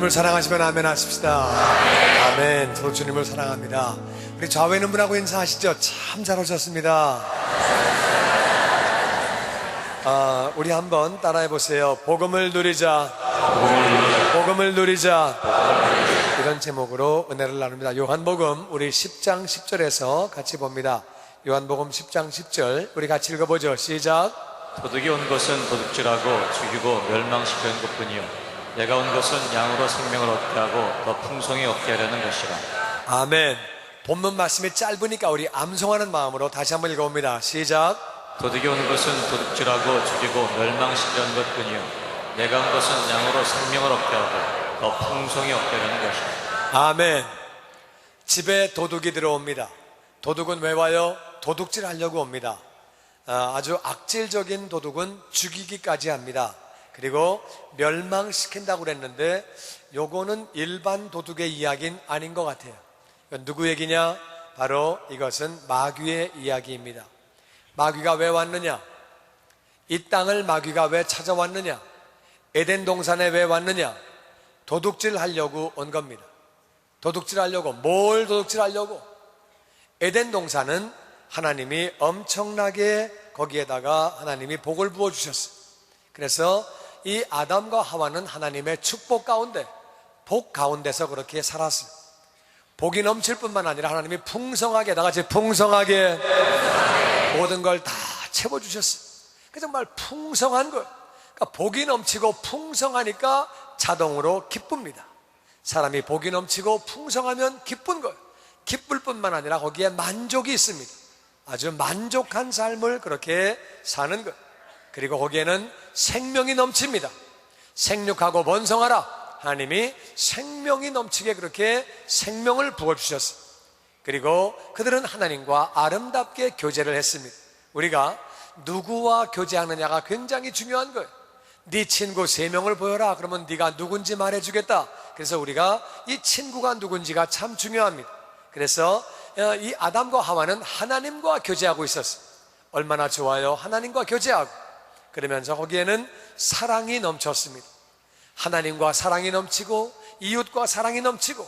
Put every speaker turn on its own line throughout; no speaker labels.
주님을 사랑하시면 아멘 하십시다. 아멘. 저도 주님을 사랑합니다. 우리 좌우에 있는 분하고 인사하시죠. 참 잘 오셨습니다. 우리 한번 따라해 보세요. 복음을 누리자. 복음을 누리자. 이런 제목으로 은혜를 나눕니다. 요한복음 우리 10장 10절에서 같이 봅니다. 요한복음 10장 10절 우리 같이 읽어보죠. 시작.
도둑이 온 것은 도둑질하고 죽이고 멸망시키는 것뿐이요 내가 온 것은 양으로 생명을 얻게 하고 더 풍성히 얻게 하려는 것이라.
아멘. 본문 말씀이 짧으니까 우리 암송하는 마음으로 다시 한번 읽어봅니다. 시작.
도둑이 온 것은 도둑질하고 죽이고 멸망시키는 것뿐이요 내가 온 것은 양으로 생명을 얻게 하고 더 풍성히 얻게 하려는 것이라.
아멘. 집에 도둑이 들어옵니다. 도둑은 왜 와요? 도둑질 하려고 옵니다. 아주 악질적인 도둑은 죽이기까지 합니다. 그리고 멸망시킨다고 그랬는데 요거는 일반 도둑의 이야기는 아닌 것 같아요. 누구 얘기냐? 바로 이것은 마귀의 이야기입니다. 마귀가 왜 왔느냐? 이 땅을 마귀가 왜 찾아왔느냐? 에덴 동산에 왜 왔느냐? 도둑질 하려고 온 겁니다. 도둑질 하려고. 뭘 도둑질 하려고? 에덴 동산은 하나님이 엄청나게 거기에다가 하나님이 복을 부어주셨어요. 그래서 이 아담과 하와는 하나님의 축복 가운데, 복 가운데서 그렇게 살았어요. 복이 넘칠 뿐만 아니라 하나님이 풍성하게, 나같이 풍성하게 모든 걸 다 채워주셨어요. 그 정말 풍성한 거예요. 그러니까 복이 넘치고 풍성하니까 자동으로 기쁩니다. 사람이 복이 넘치고 풍성하면 기쁜 거예요. 기쁠 뿐만 아니라 거기에 만족이 있습니다. 아주 만족한 삶을 그렇게 사는 것. 그리고 거기에는 생명이 넘칩니다. 생육하고 번성하라. 하나님이 생명이 넘치게 그렇게 생명을 부어주셨어요. 그리고 그들은 하나님과 아름답게 교제를 했습니다. 우리가 누구와 교제하느냐가 굉장히 중요한 거예요. 네 친구 3명을 보여라. 그러면 네가 누군지 말해주겠다. 그래서 우리가 이 친구가 누군지가 참 중요합니다. 그래서 이 아담과 하와는 하나님과 교제하고 있었어요. 얼마나 좋아요. 하나님과 교제하고. 그러면서 거기에는 사랑이 넘쳤습니다. 하나님과 사랑이 넘치고 이웃과 사랑이 넘치고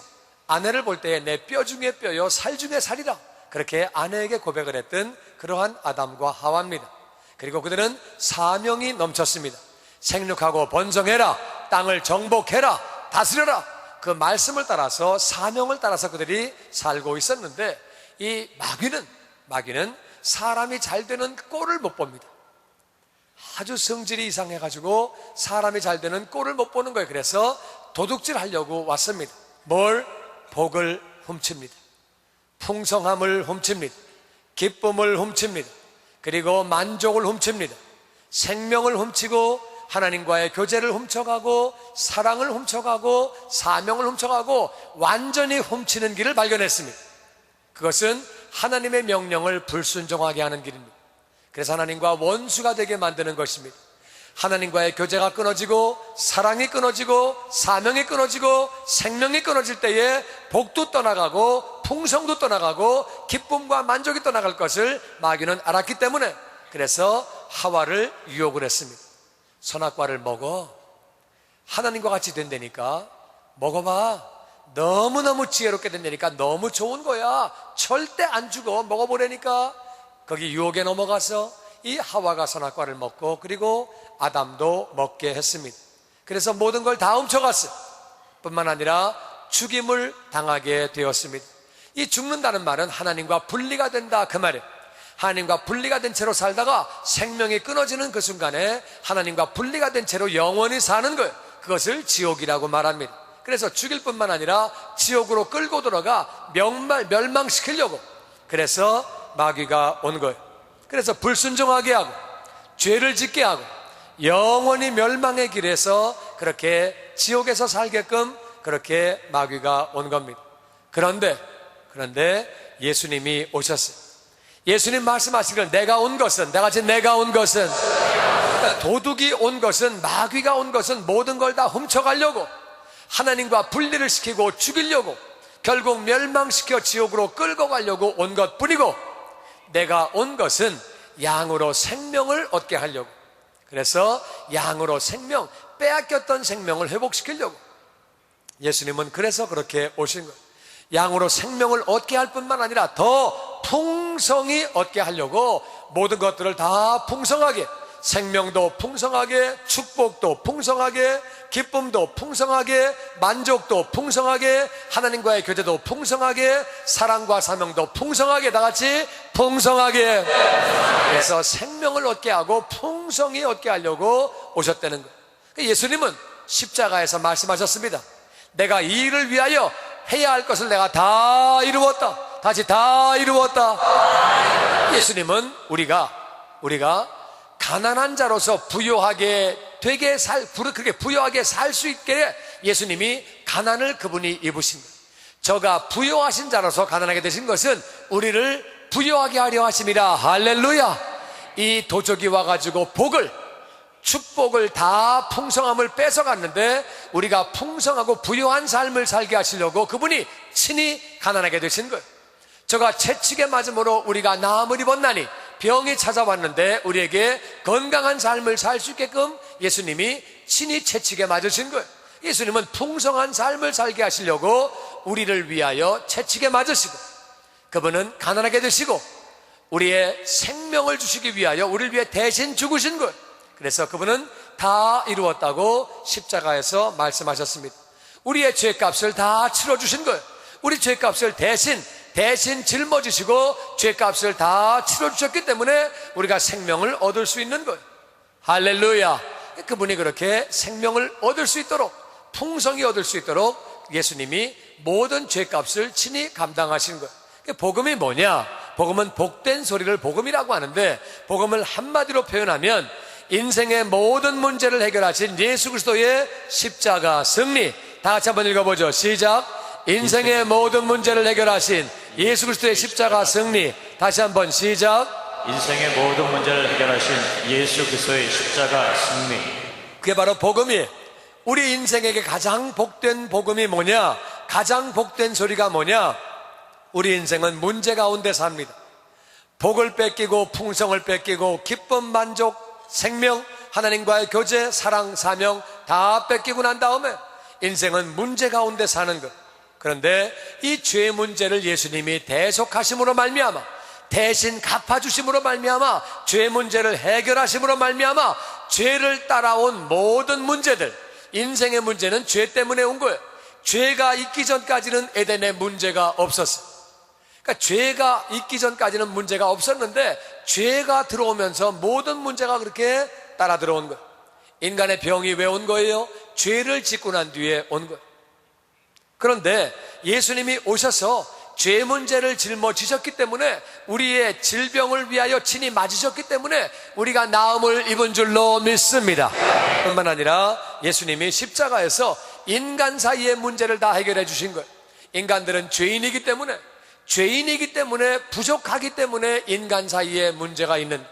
아내를 볼 때 내 뼈 중에 뼈요 살 중에 살이라. 그렇게 아내에게 고백을 했던 그러한 아담과 하와입니다. 그리고 그들은 사명이 넘쳤습니다. 생육하고 번성해라. 땅을 정복해라. 다스려라. 그 말씀을 따라서 사명을 따라서 그들이 살고 있었는데 이 마귀는 사람이 잘 되는 꼴을 못 봅니다. 아주 성질이 이상해가지고 사람이 잘 되는 꼴을 못 보는 거예요. 그래서 도둑질 하려고 왔습니다. 뭘? 복을 훔칩니다. 풍성함을 훔칩니다. 기쁨을 훔칩니다. 그리고 만족을 훔칩니다. 생명을 훔치고 하나님과의 교제를 훔쳐가고 사랑을 훔쳐가고 사명을 훔쳐가고 완전히 훔치는 길을 발견했습니다. 그것은 하나님의 명령을 불순종하게 하는 길입니다. 그래서 하나님과 원수가 되게 만드는 것입니다. 하나님과의 교제가 끊어지고 사랑이 끊어지고 사명이 끊어지고 생명이 끊어질 때에 복도 떠나가고 풍성도 떠나가고 기쁨과 만족이 떠나갈 것을 마귀는 알았기 때문에 그래서 하와를 유혹을 했습니다. 선악과를 먹어. 하나님과 같이 된다니까. 먹어봐. 너무너무 지혜롭게 된다니까. 너무 좋은 거야. 절대 안 죽어. 먹어보라니까. 거기 유혹에 넘어가서 이 하와가 선악과를 먹고 그리고 아담도 먹게 했습니다. 그래서 모든 걸 다 훔쳐갔어요. 뿐만 아니라 죽임을 당하게 되었습니다. 이 죽는다는 말은 하나님과 분리가 된다 그 말이에요. 하나님과 분리가 된 채로 살다가 생명이 끊어지는 그 순간에 하나님과 분리가 된 채로 영원히 사는 거예요. 그것을 지옥이라고 말합니다. 그래서 죽일 뿐만 아니라 지옥으로 끌고 들어가 멸망시키려고 그래서 마귀가 온 거예요. 그래서 불순종하게 하고 죄를 짓게 하고 영원히 멸망의 길에서 그렇게 지옥에서 살게끔 그렇게 마귀가 온 겁니다. 그런데 예수님이 오셨어요. 예수님 말씀하시기를 내가 온 것은 그러니까 도둑이 온 것은 마귀가 온 것은 모든 걸 다 훔쳐가려고 하나님과 분리를 시키고 죽이려고 결국 멸망시켜 지옥으로 끌고 가려고 온 것뿐이고 내가 온 것은 양으로 생명을 얻게 하려고 그래서 양으로 생명 빼앗겼던 생명을 회복시키려고 예수님은 그래서 그렇게 오신 거예요. 양으로 생명을 얻게 할 뿐만 아니라 더 풍성히 얻게 하려고 모든 것들을 다 풍성하게, 생명도 풍성하게, 축복도 풍성하게, 기쁨도 풍성하게, 만족도 풍성하게, 하나님과의 교제도 풍성하게, 사랑과 사명도 풍성하게, 다 같이 풍성하게. 그래서 생명을 얻게 하고 풍성히 얻게 하려고 오셨다는 거예요. 예수님은 십자가에서 말씀하셨습니다. 내가 이 일을 위하여 해야 할 것을 내가 다 이루었다. 다시 다 이루었다. 예수님은 우리가 가난한 자로서 부유하게 그렇게 부유하게 살 수 있게 예수님이 가난을 그분이 입으신 거예요. 저가 부유하신 자로서 가난하게 되신 것은 우리를 부유하게 하려 하심이라. 할렐루야. 이 도적이 와가지고 축복을 다 풍성함을 뺏어갔는데 우리가 풍성하고 부유한 삶을 살게 하시려고 그분이 친히 가난하게 되신 거예요. 저가 채찍에 맞음으로 우리가 나음을 입었나니 병이 찾아왔는데 우리에게 건강한 삶을 살 수 있게끔 예수님이 친히 채찍에 맞으신 거예요. 예수님은 풍성한 삶을 살게 하시려고 우리를 위하여 채찍에 맞으시고, 그분은 가난하게 되시고 우리의 생명을 주시기 위하여 우리를 위해 대신 죽으신 거예요. 그래서 그분은 다 이루었다고 십자가에서 말씀하셨습니다. 우리의 죄값을 다 치러주신 거예요. 우리 죄값을 대신 짊어지시고 죄값을 다 치러주셨기 때문에 우리가 생명을 얻을 수 있는 거예요. 할렐루야. 그분이 그렇게 생명을 얻을 수 있도록, 풍성히 얻을 수 있도록 예수님이 모든 죄값을 친히 감당하신 거예요. 복음이 뭐냐? 복음은 복된 소리를 복음이라고 하는데, 복음을 한마디로 표현하면 인생의 모든 문제를 해결하신 예수 그리스도의 십자가 승리. 다 같이 한번 읽어보죠. 시작. 인생의 모든 문제를 해결하신 예수 그리스도의 십자가 승리. 다시 한번 시작.
인생의 모든 문제를 해결하신 예수 그리스도의 십자가 승리.
그게 바로 복음이에요. 우리 인생에게 가장 복된 복음이 뭐냐? 가장 복된 소리가 뭐냐? 우리 인생은 문제 가운데 삽니다. 복을 뺏기고 풍성을 뺏기고 기쁨, 만족, 생명, 하나님과의 교제, 사랑, 사명 다 뺏기고 난 다음에 인생은 문제 가운데 사는 것. 그런데 이 죄의 문제를 예수님이 대속하심으로 말미암아, 대신 갚아주심으로 말미암아, 죄의 문제를 해결하심으로 말미암아 죄를 따라온 모든 문제들, 인생의 문제는 죄 때문에 온 거예요. 죄가 있기 전까지는 에덴에 문제가 없었어요. 그러니까 죄가 있기 전까지는 문제가 없었는데 죄가 들어오면서 모든 문제가 그렇게 따라 들어온 거예요. 인간의 병이 왜 온 거예요? 죄를 짓고 난 뒤에 온 거예요. 그런데 예수님이 오셔서 죄 문제를 짊어지셨기 때문에, 우리의 질병을 위하여 친히 맞으셨기 때문에 우리가 나음을 입은 줄로 믿습니다. 뿐만 아니라 예수님이 십자가에서 인간 사이의 문제를 다 해결해 주신 거예요. 인간들은 죄인이기 때문에 부족하기 때문에 인간 사이에 문제가 있는,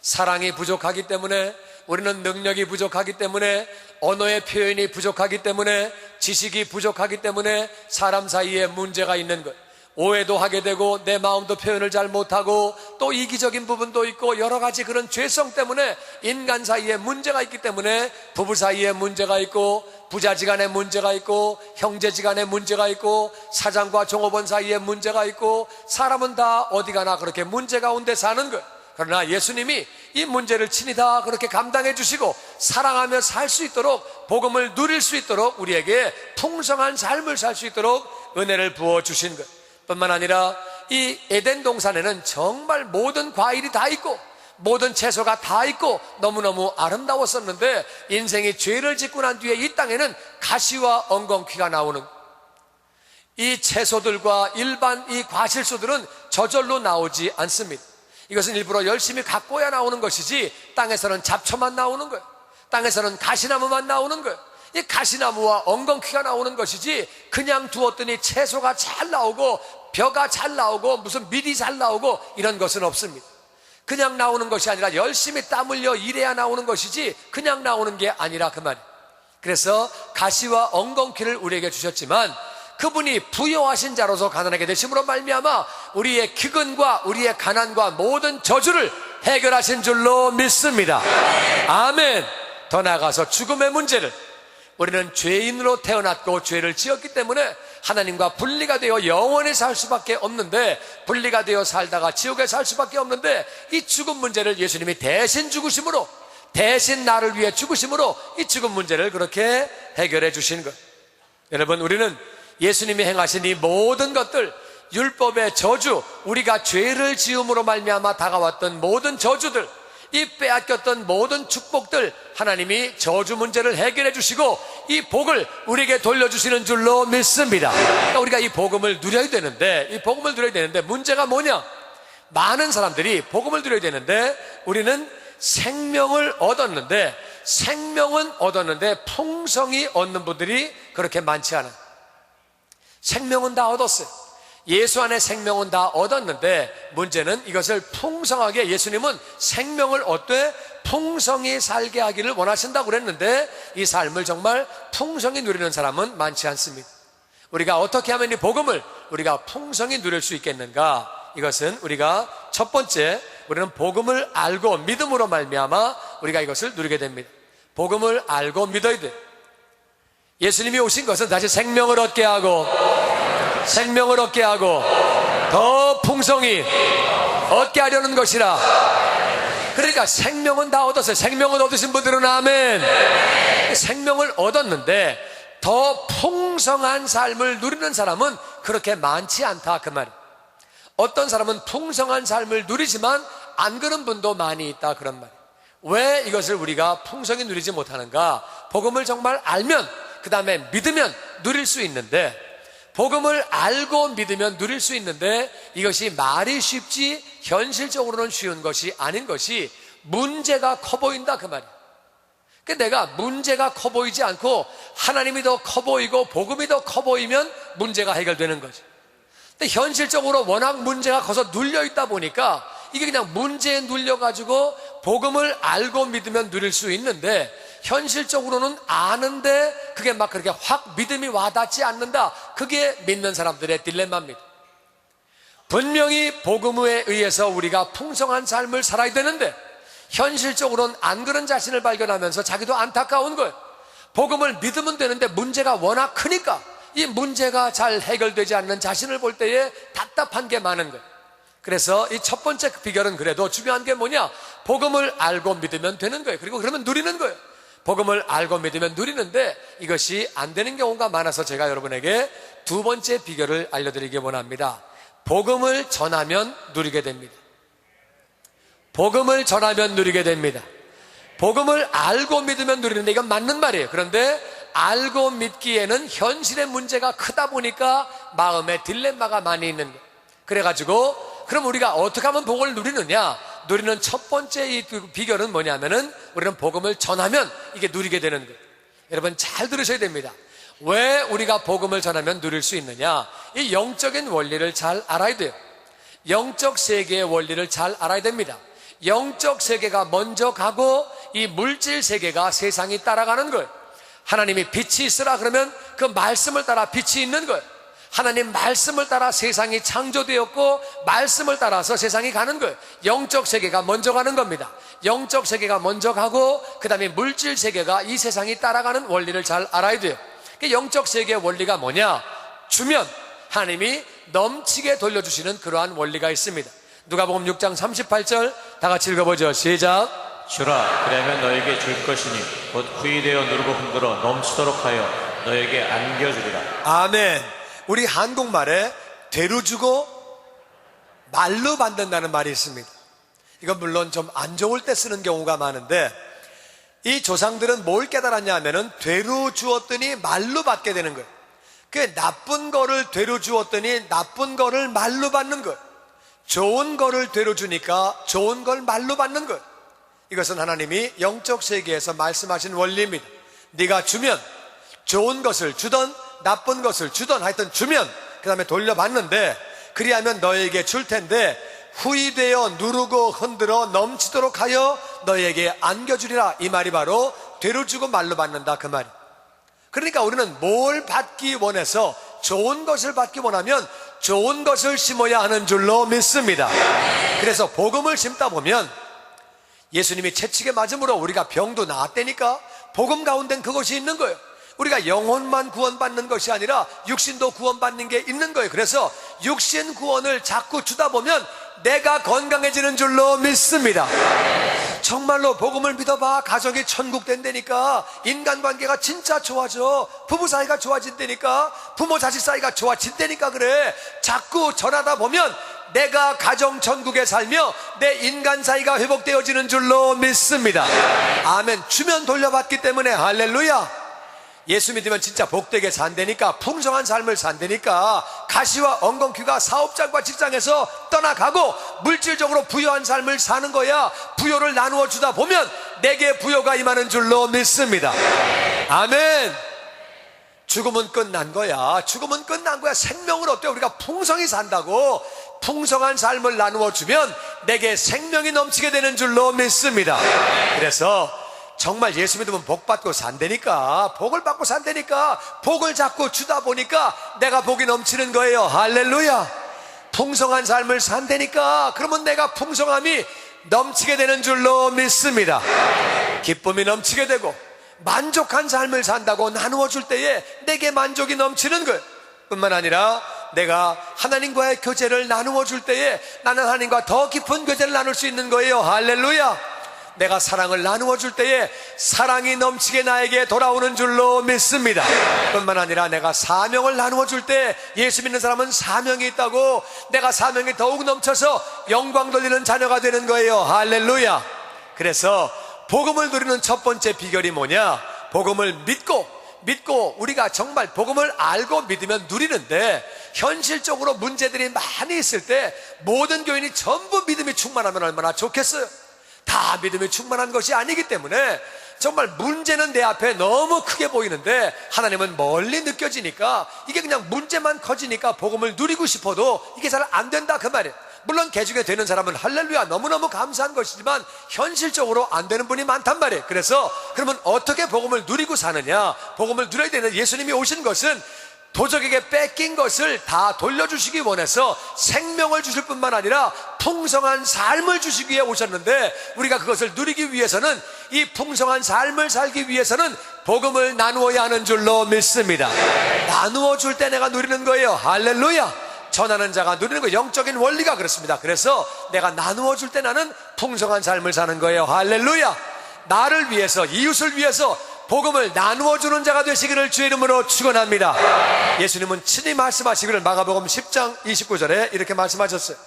사랑이 부족하기 때문에, 우리는 능력이 부족하기 때문에, 언어의 표현이 부족하기 때문에, 지식이 부족하기 때문에 사람 사이에 문제가 있는 것. 오해도 하게 되고 내 마음도 표현을 잘 못하고 또 이기적인 부분도 있고 여러 가지 그런 죄성 때문에 인간 사이에 문제가 있기 때문에 부부 사이에 문제가 있고, 부자지간에 문제가 있고, 형제지간에 문제가 있고, 사장과 종업원 사이에 문제가 있고, 사람은 다 어디 가나 그렇게 문제 가운데 사는 거예요. 그러나 예수님이 이 문제를 친히 다 그렇게 감당해 주시고 사랑하며 살 수 있도록, 복음을 누릴 수 있도록, 우리에게 풍성한 삶을 살 수 있도록 은혜를 부어 주신 것. 뿐만 아니라 이 에덴 동산에는 정말 모든 과일이 다 있고 모든 채소가 다 있고 너무너무 아름다웠었는데, 인생이 죄를 짓고 난 뒤에 이 땅에는 가시와 엉겅퀴가 나오는, 이 채소들과 일반 이 과실수들은 저절로 나오지 않습니다. 이것은 일부러 열심히 가꿔야 나오는 것이지, 땅에서는 잡초만 나오는 거예요. 땅에서는 가시나무만 나오는 거예요. 이 가시나무와 엉겅퀴가 나오는 것이지, 그냥 두었더니 채소가 잘 나오고 벼가 잘 나오고 무슨 밀이 잘 나오고 이런 것은 없습니다. 그냥 나오는 것이 아니라 열심히 땀 흘려 일해야 나오는 것이지 그냥 나오는 게 아니라 그 말이에요. 그래서 가시와 엉겅퀴를 우리에게 주셨지만, 그분이 부여하신 자로서 가난하게 되심으로 말미암아 우리의 기근과 우리의 가난과 모든 저주를 해결하신 줄로 믿습니다. 아멘. 더 나아가서 죽음의 문제를, 우리는 죄인으로 태어났고 죄를 지었기 때문에 하나님과 분리가 되어 영원히 살 수밖에 없는데, 분리가 되어 살다가 지옥에 살 수밖에 없는데, 이 죽음 문제를 예수님이 대신 죽으심으로, 대신 나를 위해 죽으심으로 이 죽음 문제를 그렇게 해결해 주신 것. 여러분, 우리는 예수님이 행하신 이 모든 것들, 율법의 저주, 우리가 죄를 지음으로 말미암아 다가왔던 모든 저주들, 이 빼앗겼던 모든 축복들, 하나님이 저주 문제를 해결해 주시고 이 복을 우리에게 돌려주시는 줄로 믿습니다. 그러니까 우리가 이 복음을 누려야 되는데, 이 복음을 누려야 되는데 문제가 뭐냐? 많은 사람들이 복음을 누려야 되는데 우리는 생명을 얻었는데, 생명은 얻었는데 풍성히 얻는 분들이 그렇게 많지 않아요. 생명은 다 얻었어요. 예수 안에 생명은 다 얻었는데 문제는 이것을 풍성하게, 예수님은 생명을 얻되 풍성히 살게 하기를 원하신다고 그랬는데 이 삶을 정말 풍성히 누리는 사람은 많지 않습니다. 우리가 어떻게 하면 이 복음을 우리가 풍성히 누릴 수 있겠는가? 이것은 우리가 첫 번째, 우리는 복음을 알고 믿음으로 말미암아 우리가 이것을 누리게 됩니다. 복음을 알고 믿어야 돼. 예수님이 오신 것은 다시 생명을 얻게 하고, 생명을 얻게 하고 더 풍성히 얻게 하려는 것이라. 그러니까 생명은 다 얻었어요. 생명을 얻으신 분들은 아멘. 생명을 얻었는데 더 풍성한 삶을 누리는 사람은 그렇게 많지 않다, 그 말이에요. 어떤 사람은 풍성한 삶을 누리지만 안 그런 분도 많이 있다, 그런 말이에요. 왜 이것을 우리가 풍성히 누리지 못하는가? 복음을 정말 알면, 그 다음에 믿으면 누릴 수 있는데, 복음을 알고 믿으면 누릴 수 있는데 이것이 말이 쉽지 현실적으로는 쉬운 것이 아닌 것이 문제가 커 보인다, 그 말이에요. 그러니까 내가 문제가 커 보이지 않고 하나님이 더 커 보이고 복음이 더 커 보이면 문제가 해결되는 거죠. 근데 현실적으로 워낙 문제가 커서 눌려있다 보니까 이게 그냥 문제에 눌려가지고 복음을 알고 믿으면 누릴 수 있는데 현실적으로는 아는데 그게 막 그렇게 확 믿음이 와닿지 않는다. 그게 믿는 사람들의 딜레마입니다. 분명히 복음에 의해서 우리가 풍성한 삶을 살아야 되는데 현실적으로는 안 그런 자신을 발견하면서 자기도 안타까운 거예요. 복음을 믿으면 되는데 문제가 워낙 크니까 이 문제가 잘 해결되지 않는 자신을 볼 때에 답답한 게 많은 거예요. 그래서 이 첫 번째 비결은 그래도 중요한 게 뭐냐? 복음을 알고 믿으면 되는 거예요. 그리고 그러면 누리는 거예요. 복음을 알고 믿으면 누리는데 이것이 안 되는 경우가 많아서 제가 여러분에게 두 번째 비결을 알려드리기 원합니다. 복음을 전하면 누리게 됩니다. 복음을 전하면 누리게 됩니다. 복음을 알고 믿으면 누리는데 이건 맞는 말이에요. 그런데 알고 믿기에는 현실의 문제가 크다 보니까 마음에 딜레마가 많이 있는 거예요. 그래가지고 그럼 우리가 어떻게 하면 복을 누리느냐? 누리는 첫 번째 이 비결은 뭐냐면은 우리는 복음을 전하면 이게 누리게 되는 거예요. 여러분 잘 들으셔야 됩니다. 왜 우리가 복음을 전하면 누릴 수 있느냐? 이 영적인 원리를 잘 알아야 돼요. 영적 세계의 원리를 잘 알아야 됩니다. 영적 세계가 먼저 가고 이 물질 세계가 세상이 따라가는 거예요. 하나님이 빛이 있으라 그러면 그 말씀을 따라 빛이 있는 거예요. 하나님 말씀을 따라 세상이 창조되었고 말씀을 따라서 세상이 가는 거예요. 영적 세계가 먼저 가는 겁니다. 영적 세계가 먼저 가고 그 다음에 물질 세계가 이 세상이 따라가는 원리를 잘 알아야 돼요. 영적 세계의 원리가 뭐냐? 주면 하나님이 넘치게 돌려주시는 그러한 원리가 있습니다. 누가복음 6장 38절 다 같이 읽어보죠. 시작.
주라, 그러면 너에게 줄 것이니 곧 후이되어 누르고 흔들어 넘치도록 하여 너에게 안겨주리라.
아멘. 우리 한국말에 되로 주고 말로 받는다는 말이 있습니다. 이건 물론 좀 안 좋을 때 쓰는 경우가 많은데 이 조상들은 뭘 깨달았냐 하면은 되로 주었더니 말로 받게 되는 거예요. 그 나쁜 거를 되로 주었더니 나쁜 거를 말로 받는 거예요. 좋은 거를 되로 주니까 좋은 걸 말로 받는 거예요. 이것은 하나님이 영적 세계에서 말씀하신 원리입니다. 네가 주면 좋은 것을 주던 나쁜 것을 주던 하여튼 주면 그 다음에 돌려받는데 그리하면 너에게 줄 텐데 후이되어 누르고 흔들어 넘치도록 하여 너에게 안겨주리라. 이 말이 바로 되로 주고 말로 받는다, 그 말이. 그러니까 우리는 뭘 받기 원해서 좋은 것을 받기 원하면 좋은 것을 심어야 하는 줄로 믿습니다. 그래서 복음을 심다 보면 예수님이 채찍에 맞음으로 우리가 병도 나았다니까 복음 가운데는 그것이 있는 거예요. 우리가 영혼만 구원받는 것이 아니라 육신도 구원받는 게 있는 거예요. 그래서 육신 구원을 자꾸 주다 보면 내가 건강해지는 줄로 믿습니다. 정말로 복음을 믿어봐. 가정이 천국 된다니까. 인간관계가 진짜 좋아져. 부부 사이가 좋아진다니까. 부모 자식 사이가 좋아진다니까. 그래. 자꾸 전하다 보면 내가 가정 천국에 살며 내 인간 사이가 회복되어지는 줄로 믿습니다. 아멘. 주면 돌려받기 때문에 할렐루야. 예수 믿으면 진짜 복되게 산다니까. 풍성한 삶을 산다니까. 가시와 엉겅퀴가 사업장과 직장에서 떠나가고 물질적으로 부유한 삶을 사는 거야. 부여를 나누어 주다 보면 내게 부여가 임하는 줄로 믿습니다. 아멘. 죽음은 끝난 거야. 죽음은 끝난 거야. 생명을 어때? 우리가 풍성히 산다고. 풍성한 삶을 나누어 주면 내게 생명이 넘치게 되는 줄로 믿습니다. 그래서 정말 예수 믿으면 복 받고 산다니까. 복을 받고 산다니까. 복을 자꾸 주다 보니까 내가 복이 넘치는 거예요. 할렐루야. 풍성한 삶을 산다니까. 그러면 내가 풍성함이 넘치게 되는 줄로 믿습니다. 기쁨이 넘치게 되고 만족한 삶을 산다고 나누어 줄 때에 내게 만족이 넘치는 거예요. 뿐만 아니라 내가 하나님과의 교제를 나누어 줄 때에 나는 하나님과 더 깊은 교제를 나눌 수 있는 거예요. 할렐루야. 내가 사랑을 나누어 줄 때에 사랑이 넘치게 나에게 돌아오는 줄로 믿습니다. 뿐만 아니라 내가 사명을 나누어 줄 때 예수 믿는 사람은 사명이 있다고. 내가 사명이 더욱 넘쳐서 영광 돌리는 자녀가 되는 거예요. 할렐루야. 그래서 복음을 누리는 첫 번째 비결이 뭐냐? 복음을 믿고 우리가 정말 복음을 알고 믿으면 누리는데, 현실적으로 문제들이 많이 있을 때 모든 교인이 전부 믿음이 충만하면 얼마나 좋겠어요. 다 믿음이 충만한 것이 아니기 때문에 정말 문제는 내 앞에 너무 크게 보이는데 하나님은 멀리 느껴지니까 이게 그냥 문제만 커지니까 복음을 누리고 싶어도 이게 잘 안 된다 그 말이에요. 물론 개중에 되는 사람은 할렐루야 너무너무 감사한 것이지만 현실적으로 안 되는 분이 많단 말이에요. 그래서 그러면 어떻게 복음을 누리고 사느냐? 복음을 누려야 되는, 예수님이 오신 것은 도적에게 뺏긴 것을 다 돌려주시기 원해서 생명을 주실 뿐만 아니라 풍성한 삶을 주시기 위해 오셨는데, 우리가 그것을 누리기 위해서는, 이 풍성한 삶을 살기 위해서는 복음을 나누어야 하는 줄로 믿습니다. 나누어 줄 때 내가 누리는 거예요. 할렐루야. 전하는 자가 누리는 거, 영적인 원리가 그렇습니다. 그래서 내가 나누어 줄 때 나는 풍성한 삶을 사는 거예요. 할렐루야. 나를 위해서, 이웃을 위해서 복음을 나누어 주는 자가 되시기를 주의 이름으로 축원합니다. 예수님은 친히 말씀하시기를 마가복음 10장 29절에 이렇게 말씀하셨어요.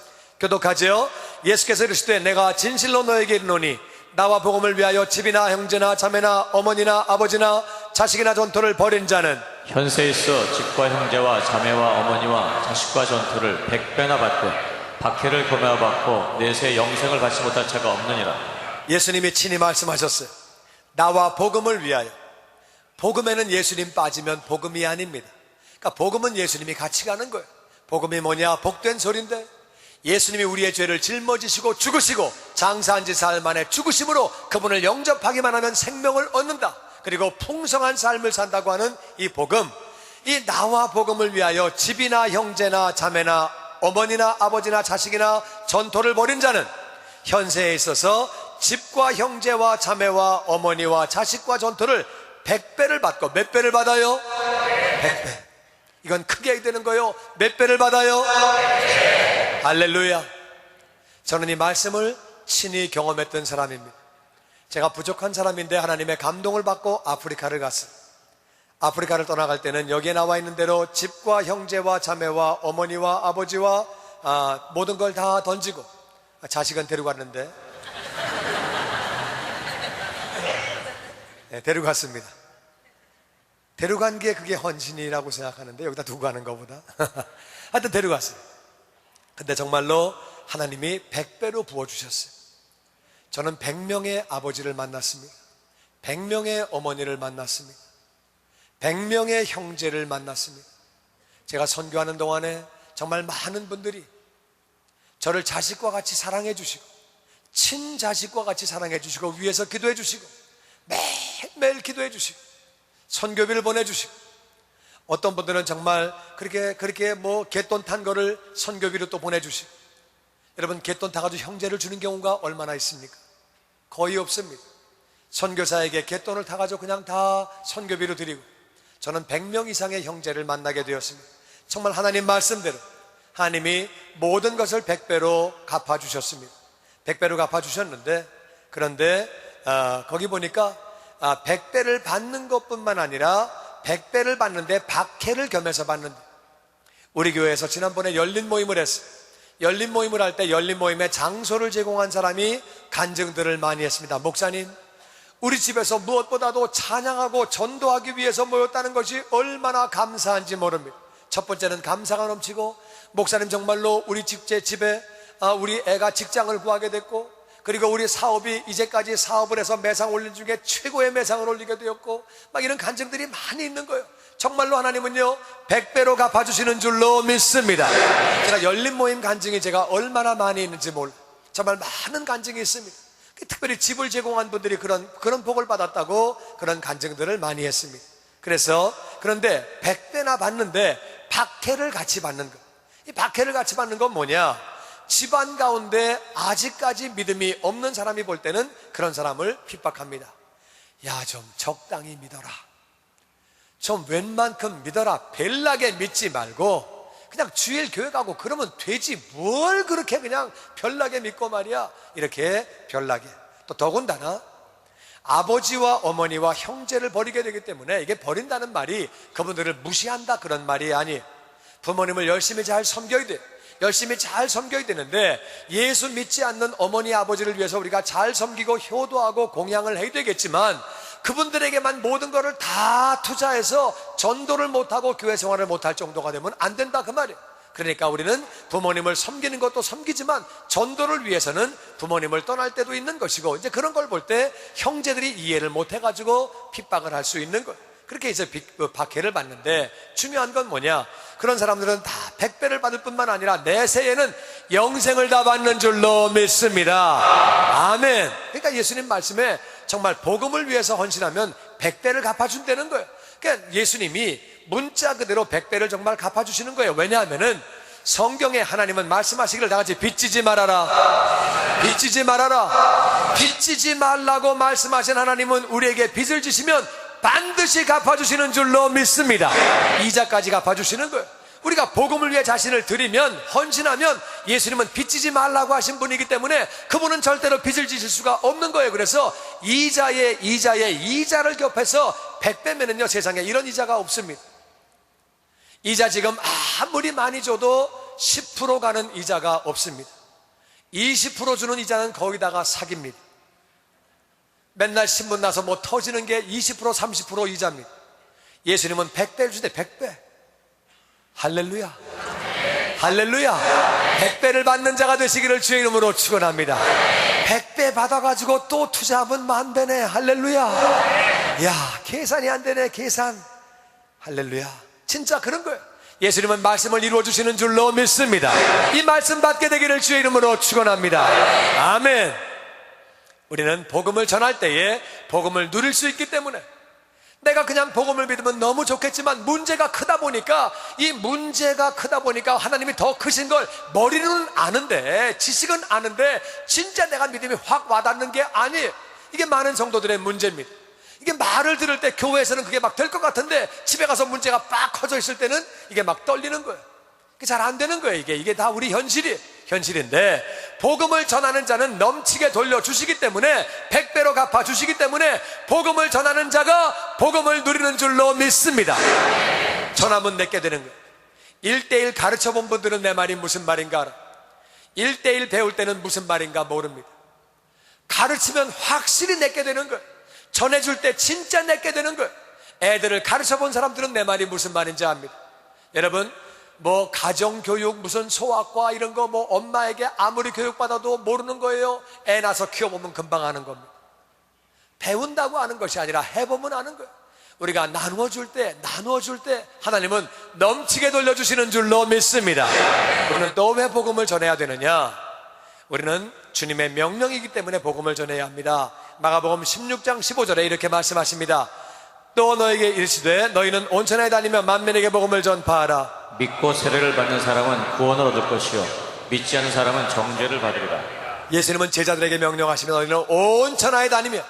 교독하지요. 예수께서 이르시되 내가 진실로 너에게 이르노니 나와 복음을 위하여 집이나 형제나 자매나 어머니나 아버지나 자식이나 전토를 벌인 자는
현세에 있어 집과 형제와 자매와 어머니와 자식과 전토를 100배나 받고 박해를 금하받고 내세 영생을 받지 못할 자가 없느니라.
예수님이 친히 말씀하셨어요. 나와 복음을 위하여. 복음에는 예수님 빠지면 복음이 아닙니다. 그러니까 복음은 예수님이 같이 가는 거예요. 복음이 뭐냐? 복된 소리인데, 예수님이 우리의 죄를 짊어지시고 죽으시고 장사한 지 사흘 만에 죽으심으로 그분을 영접하기만 하면 생명을 얻는다. 그리고 풍성한 삶을 산다고 하는 이 복음, 이 나와 복음을 위하여 집이나 형제나 자매나 어머니나 아버지나 자식이나 전토를 벌인 자는 현세에 있어서 집과 형제와 자매와 어머니와 자식과 전토를 100배를 받고, 몇 배를 받아요? 100배. 이건 크게 되는 거예요. 몇 배를 받아요? 할렐루야. 저는 이 말씀을 친히 경험했던 사람입니다. 제가 부족한 사람인데 하나님의 감동을 받고 아프리카를 갔어요. 아프리카를 떠나갈 때는 여기에 나와 있는 대로 집과 형제와 자매와 어머니와 아버지와 모든 걸 다 던지고, 자식은 데려갔는데 네, 데려갔습니다. 데려간 게 그게 헌신이라고 생각하는데 여기다 두고 가는 것보다 하여튼 데려갔어요. 근데 정말로 하나님이 100배로 부어주셨어요. 저는 100명의 아버지를 만났습니다. 100명의 어머니를 만났습니다. 100명의 형제를 만났습니다. 제가 선교하는 동안에 정말 많은 분들이 저를 자식과 같이 사랑해 주시고, 친자식과 같이 사랑해 주시고, 위해서 기도해 주시고, 매일매일 기도해 주시고, 선교비를 보내주시고, 어떤 분들은 정말 그렇게 뭐 갯돈 탄 거를 선교비로 또 보내주시고. 여러분, 갯돈 타가지고 형제를 주는 경우가 얼마나 있습니까? 거의 없습니다. 선교사에게 갯돈을 타가지고 그냥 다 선교비로 드리고, 저는 100명 이상의 형제를 만나게 되었습니다. 정말 하나님 말씀대로 하나님이 모든 것을 100배로 갚아주셨습니다. 100배로 갚아주셨는데, 그런데 거기 보니까 100배를 받는 것뿐만 아니라 100배를 받는데 박해를 겸해서 받는데, 우리 교회에서 지난번에 열린 모임을 했어요. 열린 모임을 할 때 열린 모임에 장소를 제공한 사람이 간증들을 많이 했습니다. 목사님, 우리 집에서 무엇보다도 찬양하고 전도하기 위해서 모였다는 것이 얼마나 감사한지 모릅니다. 첫 번째는 감사가 넘치고, 목사님 정말로 우리 집에 우리 애가 직장을 구하게 됐고, 그리고 우리 사업이 이제까지 사업을 해서 매상 올린 중에 최고의 매상을 올리게 되었고, 막 이런 간증들이 많이 있는 거예요. 정말로 하나님은요 100배로 갚아주시는 줄로 믿습니다. 제가 열린 모임 간증이 제가 얼마나 많이 있는지 몰라요. 정말 많은 간증이 있습니다. 특별히 집을 제공한 분들이 그런 복을 받았다고 그런 간증들을 많이 했습니다. 그런데 100배나 받는데 박해를 같이 받는 것. 이 박해를 같이 받는 건 뭐냐? 집안 가운데 아직까지 믿음이 없는 사람이 볼 때는 그런 사람을 핍박합니다. 야, 좀 적당히 믿어라, 좀 웬만큼 믿어라, 별나게 믿지 말고 그냥 주일 교회 가고 그러면 되지, 뭘 그렇게 그냥 별나게 믿고 말이야. 이렇게 별나게. 또 더군다나 아버지와 어머니와 형제를 버리게 되기 때문에, 이게 버린다는 말이 그분들을 무시한다 그런 말이 아니에요. 부모님을 열심히 잘 섬겨야 돼요. 열심히 잘 섬겨야 되는데, 예수 믿지 않는 어머니 아버지를 위해서 우리가 잘 섬기고 효도하고 공양을 해야 되겠지만, 그분들에게만 모든 것을 다 투자해서 전도를 못하고 교회 생활을 못할 정도가 되면 안 된다 그 말이에요. 그러니까 우리는 부모님을 섬기는 것도 섬기지만 전도를 위해서는 부모님을 떠날 때도 있는 것이고, 이제 그런 걸 볼 때 형제들이 이해를 못해가지고 핍박을 할 수 있는 거예요. 그렇게 이제 박해를 받는데, 중요한 건 뭐냐? 그런 사람들은 다 100배를 받을 뿐만 아니라 내세에는 영생을 다 받는 줄로 믿습니다. 아멘. 그러니까 예수님 말씀에 정말 복음을 위해서 헌신하면 100배를 갚아준다는 거예요. 그러니까 예수님이 문자 그대로 100배를 정말 갚아주시는 거예요. 왜냐하면은 성경에 하나님은 말씀하시기를 다 같이 빚지지 말아라, 빚지지 말아라, 빚지지 말라고 말씀하신 하나님은 우리에게 빚을 지시면 반드시 갚아주시는 줄로 믿습니다. 이자까지 갚아주시는 거예요. 우리가 복음을 위해 자신을 드리면, 헌신하면 예수님은 빚지지 말라고 하신 분이기 때문에 그분은 절대로 빚을 지실 수가 없는 거예요. 그래서 이자에 이자를 겹해서 100배면은요 세상에 이런 이자가 없습니다. 이자 지금 아무리 많이 줘도 10% 가는 이자가 없습니다. 20% 주는 이자는 거기다가 사기입니다. 맨날 신문 나서 뭐 터지는 게 20% 30% 이자입니다. 예수님은 100배를 주대. 100배. 할렐루야, 할렐루야. 100배를 받는 자가 되시기를 주의 이름으로 축원합니다. 100배 받아가지고 또 투자하면 만배네. 할렐루야. 야, 계산이 안 되네, 계산. 할렐루야. 진짜 그런 거예요. 예수님은 말씀을 이루어주시는 줄로 믿습니다. 이 말씀 받게 되기를 주의 이름으로 축원합니다. 아멘. 우리는 복음을 전할 때에 복음을 누릴 수 있기 때문에, 내가 그냥 복음을 믿으면 너무 좋겠지만 문제가 크다 보니까, 이 문제가 크다 보니까 하나님이 더 크신 걸 머리는 아는데, 지식은 아는데 진짜 내가 믿음이 확 와닿는 게 아니에요. 이게 많은 성도들의 문제입니다. 이게 말을 들을 때 교회에서는 그게 막 될 것 같은데 집에 가서 문제가 빡 커져 있을 때는 이게 막 떨리는 거예요. 잘 안 되는 거예요. 이게 다 우리 현실인데, 복음을 전하는 자는 넘치게 돌려주시기 때문에, 100배로 갚아주시기 때문에 복음을 전하는 자가 복음을 누리는 줄로 믿습니다. 전하면 내게 되는 거예요. 1:1 가르쳐 본 분들은 내 말이 무슨 말인가 알아. 1:1 배울 때는 무슨 말인가 모릅니다. 가르치면 확실히 내게 되는 거예요. 전해줄 때 진짜 내게 되는 거예요. 애들을 가르쳐 본 사람들은 내 말이 무슨 말인지 압니다. 여러분, 뭐 가정교육 무슨 소아과 이런 거 뭐 엄마에게 아무리 교육받아도 모르는 거예요. 애 낳아서 키워보면 금방 아는 겁니다. 배운다고 아는 것이 아니라 해보면 아는 거예요. 우리가 나누어 줄 때 하나님은 넘치게 돌려주시는 줄로 믿습니다. 우리는 또 왜 복음을 전해야 되느냐? 우리는 주님의 명령이기 때문에 복음을 전해야 합니다. 마가복음 16장 15절에 이렇게 말씀하십니다. 또 너에게 이르시되 너희는 온 천하에 다니며 만민에게 복음을 전파하라.
믿고 세례를 받는 사람은 구원을 얻을 것이요 믿지 않는 사람은 정죄를 받으리라.
예수님은 제자들에게 명령하시며 너희는 온 천하에 다니며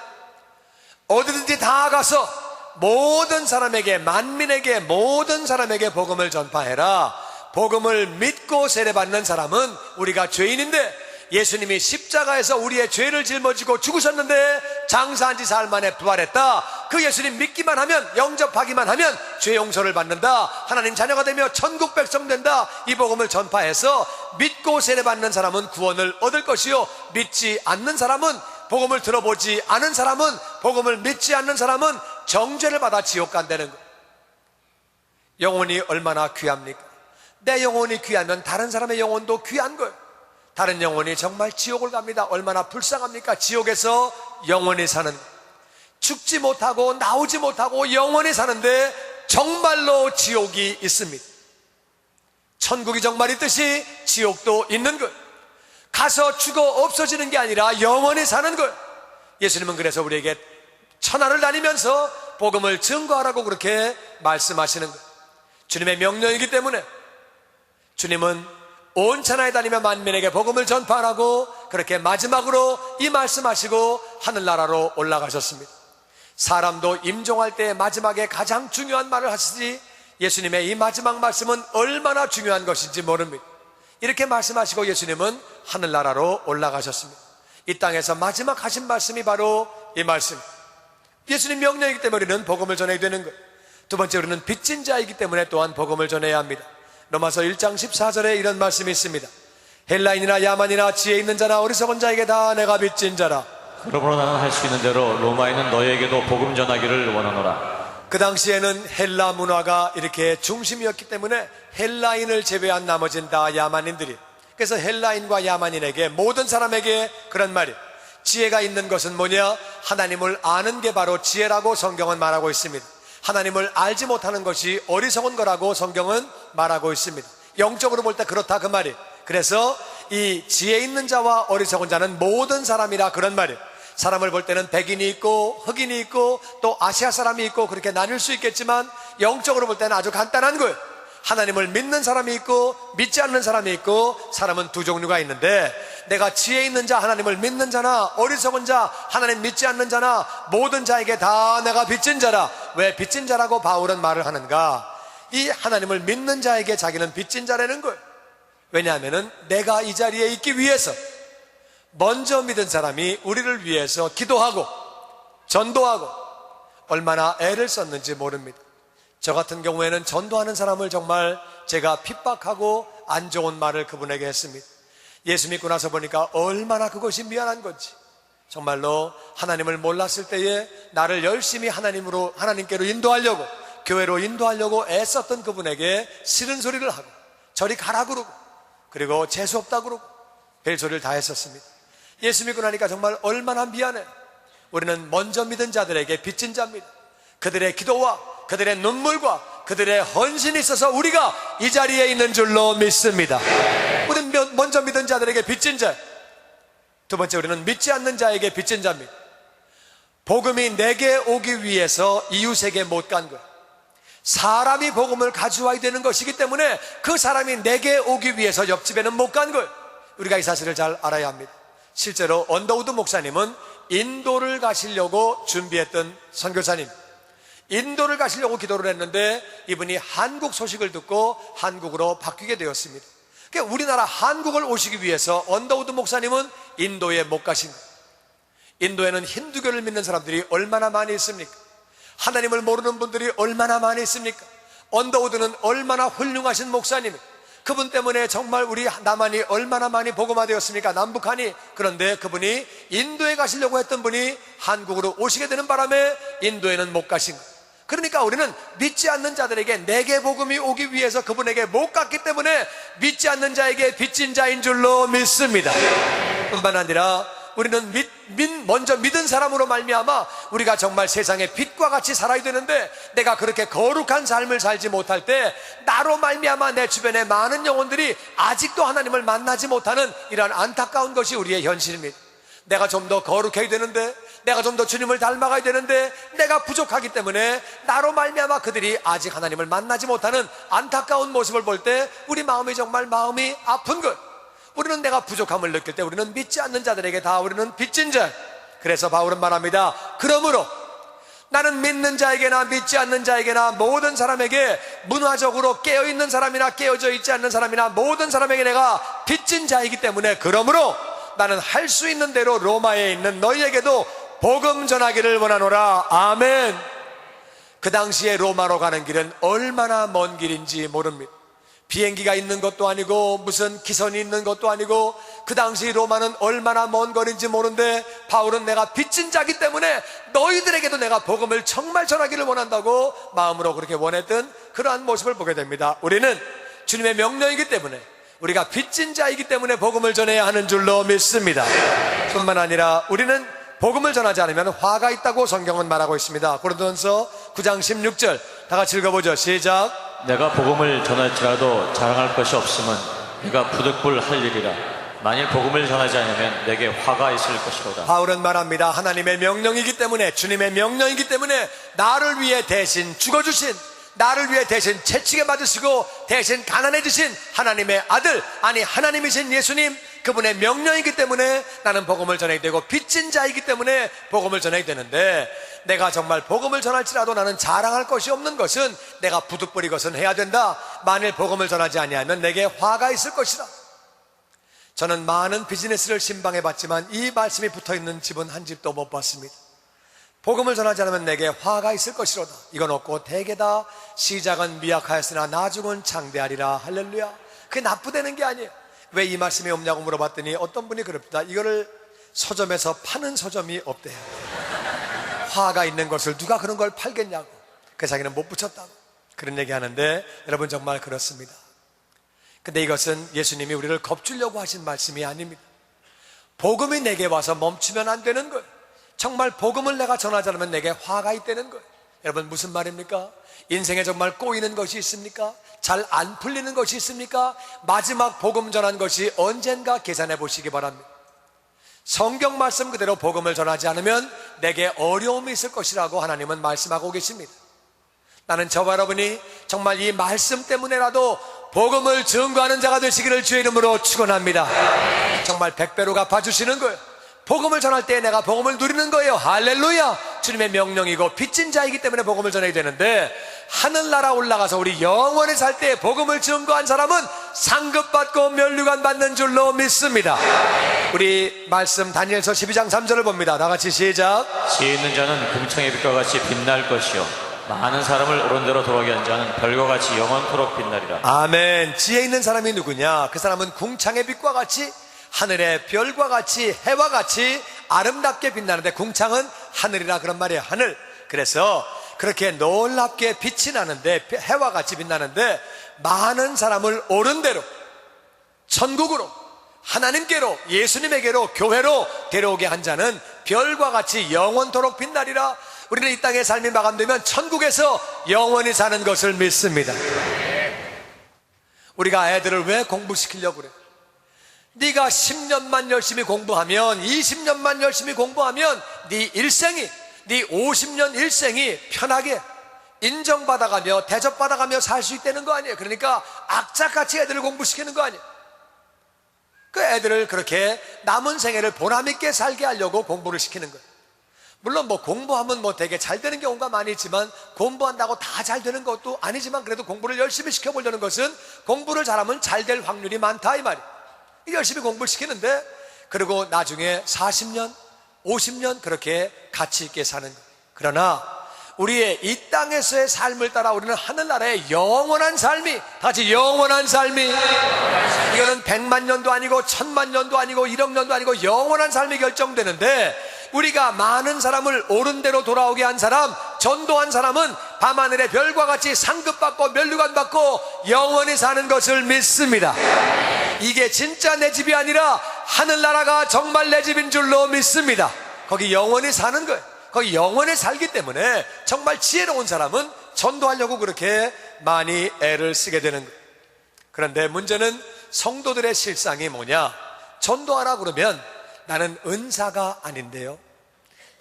어디든지 다 가서 모든 사람에게, 만민에게, 모든 사람에게 복음을 전파해라. 복음을 믿고 세례받는 사람은 우리가 죄인인데 예수님이 십자가에서 우리의 죄를 짊어지고 죽으셨는데 장사한 지 사흘 만에 부활했다. 그 예수님 믿기만 하면, 영접하기만 하면 죄 용서를 받는다. 하나님 자녀가 되며 천국 백성 된다. 이 복음을 전파해서 믿고 세례받는 사람은 구원을 얻을 것이요, 믿지 않는 사람은, 복음을 들어보지 않은 사람은, 복음을 믿지 않는 사람은 정죄를 받아 지옥 간다는 것. 영혼이 얼마나 귀합니까? 내 영혼이 귀하면 다른 사람의 영혼도 귀한 거예요. 다른 영혼이 정말 지옥을 갑니다. 얼마나 불쌍합니까? 지옥에서 영원히 사는, 죽지 못하고 나오지 못하고 영원히 사는데 정말로 지옥이 있습니다. 천국이 정말 있듯이 지옥도 있는 것. 가서 죽어 없어지는 게 아니라 영원히 사는 것. 예수님은 그래서 우리에게 천하를 다니면서 복음을 증거하라고 그렇게 말씀하시는 것. 주님의 명령이기 때문에 주님은 온 천하에 다니며 만민에게 복음을 전파하라고 그렇게 마지막으로 이 말씀하시고 하늘나라로 올라가셨습니다. 사람도 임종할 때 마지막에 가장 중요한 말을 하시지, 예수님의 이 마지막 말씀은 얼마나 중요한 것인지 모릅니다. 이렇게 말씀하시고 예수님은 하늘나라로 올라가셨습니다. 이 땅에서 마지막 하신 말씀이 바로 이 말씀. 예수님 명령이기 때문에 우리는 복음을 전해야 되는 것. 두 번째, 우리는 빚진 자이기 때문에 또한 복음을 전해야 합니다. 로마서 1장 14절에 이런 말씀이 있습니다. 헬라인이나 야만이나 지혜 있는 자나 어리석은 자에게 다 내가 빚진 자라.
그러므로 나는 할 수 있는 대로 로마에 있는 너희에게도 복음 전하기를 원하노라.
그 당시에는 헬라 문화가 이렇게 중심이었기 때문에 헬라인을 제외한 나머지는 다 야만인들이, 그래서 헬라인과 야만인에게, 모든 사람에게 그런 말이, 지혜가 있는 것은 뭐냐? 하나님을 아는 게 바로 지혜라고 성경은 말하고 있습니다. 하나님을 알지 못하는 것이 어리석은 거라고 성경은 말하고 있습니다. 영적으로 볼 때 그렇다 그 말이. 그래서 이 지혜 있는 자와 어리석은 자는 모든 사람이라 그런 말이에요. 사람을 볼 때는 백인이 있고 흑인이 있고 또 아시아 사람이 있고 그렇게 나눌 수 있겠지만 영적으로 볼 때는 아주 간단한 거예요. 하나님을 믿는 사람이 있고 믿지 않는 사람이 있고, 사람은 두 종류가 있는데, 내가 지혜 있는 자, 하나님을 믿는 자나 어리석은 자, 하나님 믿지 않는 자나 모든 자에게 다 내가 빚진 자라. 왜 빚진 자라고 바울은 말을 하는가? 이 하나님을 믿는 자에게 자기는 빚진 자라는 거예요. 왜냐하면 내가 이 자리에 있기 위해서 먼저 믿은 사람이 우리를 위해서 기도하고 전도하고 얼마나 애를 썼는지 모릅니다. 저 같은 경우에는 전도하는 사람을 정말 제가 핍박하고 안 좋은 말을 그분에게 했습니다. 예수 믿고 나서 보니까 얼마나 그것이 미안한 건지. 정말로 하나님을 몰랐을 때에 나를 열심히 하나님께로 인도하려고, 교회로 인도하려고 애썼던 그분에게 싫은 소리를 하고 저리 가라 그러고, 그리고 재수없다 그러고 별소리를 다 했었습니다. 예수 믿고 나니까 정말 얼마나 미안해. 우리는 먼저 믿은 자들에게 빚진 자입니다. 그들의 기도와 그들의 눈물과 그들의 헌신이 있어서 우리가 이 자리에 있는 줄로 믿습니다. 우리는 먼저 믿은 자들에게 빚진 자. 두 번째, 우리는 믿지 않는 자에게 빚진 자입니다. 복음이 내게 오기 위해서 이웃에게 못 간 거예요. 사람이 복음을 가져와야 되는 것이기 때문에 그 사람이 내게 오기 위해서 옆집에는 못 간 거예요. 우리가 이 사실을 잘 알아야 합니다. 실제로 언더우드 목사님은 인도를 가시려고 준비했던 선교사님, 인도를 가시려고 기도를 했는데 이분이 한국 소식을 듣고 한국으로 바뀌게 되었습니다. 그러니까 우리나라 한국을 오시기 위해서 언더우드 목사님은 인도에 못 가신 거예요. 인도에는 힌두교를 믿는 사람들이 얼마나 많이 있습니까? 하나님을 모르는 분들이 얼마나 많이 있습니까? 언더우드는 얼마나 훌륭하신 목사님, 그분 때문에 정말 우리 남한이 얼마나 많이 복음화되었습니까? 남북한이. 그런데 그분이 인도에 가시려고 했던 분이 한국으로 오시게 되는 바람에 인도에는 못 가신 거예요. 그러니까 우리는 믿지 않는 자들에게 내게 복음이 오기 위해서 그분에게 못 갔기 때문에 믿지 않는 자에게 빚진 자인 줄로 믿습니다. 뿐만 아니라 우리는 먼저 믿은 사람으로 말미암아 우리가 정말 세상에 빛과 같이 살아야 되는데, 내가 그렇게 거룩한 삶을 살지 못할 때 나로 말미암아 내 주변에 많은 영혼들이 아직도 하나님을 만나지 못하는 이러한 안타까운 것이 우리의 현실입니다. 내가 좀 더 거룩해야 되는데, 내가 좀 더 주님을 닮아가야 되는데 내가 부족하기 때문에 나로 말미암아 그들이 아직 하나님을 만나지 못하는 안타까운 모습을 볼 때 우리 마음이 정말 마음이 아픈 것. 우리는 내가 부족함을 느낄 때 우리는 믿지 않는 자들에게 다 우리는 빚진 자. 그래서 바울은 말합니다. 그러므로 나는 믿는 자에게나 믿지 않는 자에게나 모든 사람에게, 문화적으로 깨어있는 사람이나 깨어져 있지 않는 사람이나 모든 사람에게 내가 빚진 자이기 때문에, 그러므로 나는 할 수 있는 대로 로마에 있는 너희에게도 복음 전하기를 원하노라. 아멘. 그 당시에 로마로 가는 길은 얼마나 먼 길인지 모릅니다. 비행기가 있는 것도 아니고 무슨 기선이 있는 것도 아니고, 그 당시 로마는 얼마나 먼 거리인지 모르는데, 바울은 내가 빚진 자기 때문에 너희들에게도 내가 복음을 정말 전하기를 원한다고 마음으로 그렇게 원했던 그러한 모습을 보게 됩니다. 우리는 주님의 명령이기 때문에, 우리가 빚진 자이기 때문에 복음을 전해야 하는 줄로 믿습니다. 뿐만 아니라 우리는 복음을 전하지 않으면 화가 있다고 성경은 말하고 있습니다. 고린도전서 9장 16절 다 같이 읽어보죠. 시작.
내가 복음을 전할지라도 자랑할 것이 없으면 네가 부득불 할 일이라. 만일 복음을 전하지 않으면 내게 화가 있을 것이로다.
바울은 말합니다. 하나님의 명령이기 때문에, 주님의 명령이기 때문에 나를 위해 대신 죽어주신, 나를 위해 대신 채찍에 맞으시고 대신 가난해지신 하나님의 아들, 아니 하나님이신 예수님, 그분의 명령이기 때문에 나는 복음을 전해야 되고, 빚진 자이기 때문에 복음을 전해야 되는데, 내가 정말 복음을 전할지라도 나는 자랑할 것이 없는 것은, 내가 부득불이 것은 해야 된다. 만일 복음을 전하지 아니하면 내게 화가 있을 것이다. 저는 많은 비즈니스를 신방해봤지만 이 말씀이 붙어있는 집은 한 집도 못 봤습니다. 복음을 전하지 않으면 내게 화가 있을 것이로다. 이건 없고 대개다 시작은 미약하였으나 나중은 창대하리라. 할렐루야. 그게 나쁘다는 게 아니에요. 왜 이 말씀이 없냐고 물어봤더니 어떤 분이 그럽니다. 이거를 서점에서 파는 서점이 없대요. 화가 있는 것을 누가 그런 걸 팔겠냐고. 그 자기는 못 붙였다고 그런 얘기 하는데, 여러분 정말 그렇습니다. 근데 이것은 예수님이 우리를 겁주려고 하신 말씀이 아닙니다. 복음이 내게 와서 멈추면 안 되는 거예요. 정말 복음을 내가 전하지 않으면 내게 화가 있다는 거예요. 여러분 무슨 말입니까? 인생에 정말 꼬이는 것이 있습니까? 잘 안 풀리는 것이 있습니까? 마지막 복음 전한 것이 언젠가 계산해 보시기 바랍니다. 성경 말씀 그대로 복음을 전하지 않으면 내게 어려움이 있을 것이라고 하나님은 말씀하고 계십니다. 나는 저와 여러분이 정말 이 말씀 때문에라도 복음을 증거하는 자가 되시기를 주의 이름으로 축원합니다. 정말 100배로 갚아주시는 거예요. 복음을 전할 때 내가 복음을 누리는 거예요. 할렐루야. 주님의 명령이고 빚진 자이기 때문에 복음을 전해야 되는데, 하늘나라 올라가서 우리 영원히 살 때 복음을 증거한 사람은 상급받고 면류관 받는 줄로 믿습니다. 우리 말씀 다니엘서 12장 3절을 봅니다. 다 같이 시작.
지혜 있는 자는 궁창의 빛과 같이 빛날 것이요 많은 사람을 옳은 대로 돌아오게 한 자는 별과 같이 영원토록 빛나리라.
아멘. 지혜 있는 사람이 누구냐? 그 사람은 궁창의 빛과 같이, 하늘의 별과 같이, 해와 같이 아름답게 빛나는데, 궁창은 하늘이라 그런 말이에요. 하늘. 그래서 그렇게 놀랍게 빛이 나는데, 해와 같이 빛나는데, 많은 사람을 옳은 대로 천국으로, 하나님께로, 예수님에게로, 교회로 데려오게 한 자는 별과 같이 영원토록 빛나리라. 우리는 이 땅의 삶이 마감되면 천국에서 영원히 사는 것을 믿습니다. 우리가 애들을 왜 공부시키려고 그래? 네가 10년만 열심히 공부하면, 20년만 열심히 공부하면 네 일생이, 네 50년 일생이 편하게 인정받아가며 대접받아가며 살 수 있다는 거 아니에요. 그러니까 악착같이 애들을 공부시키는 거 아니에요. 그 애들을 그렇게 남은 생애를 보람있게 살게 하려고 공부를 시키는 거예요. 물론 뭐 공부하면 뭐 되게 잘 되는 경우가 많이 있지만, 공부한다고 다 잘 되는 것도 아니지만, 그래도 공부를 열심히 시켜보려는 것은 공부를 잘하면 잘 될 확률이 많다 이 말이에요. 열심히 공부를 시키는데, 그리고 나중에 40년, 50년 그렇게 가치 있게 사는 거예요. 그러나 우리의 이 땅에서의 삶을 따라 우리는 하늘나라의 영원한 삶이, 같이 영원한 삶이, 이거는 100만 년도 아니고 1000만 년도 아니고 1억 년도 아니고 영원한 삶이 결정되는데, 우리가 많은 사람을 옳은 대로 돌아오게 한 사람, 전도한 사람은 밤하늘의 별과 같이 상급받고 면류관 받고 영원히 사는 것을 믿습니다. 이게 진짜 내 집이 아니라 하늘나라가 정말 내 집인 줄로 믿습니다. 거기 영원히 사는 거예요. 거기 영원히 살기 때문에 정말 지혜로운 사람은 전도하려고 그렇게 많이 애를 쓰게 되는 거예요. 그런데 문제는 성도들의 실상이 뭐냐? 전도하라 그러면 나는 은사가 아닌데요,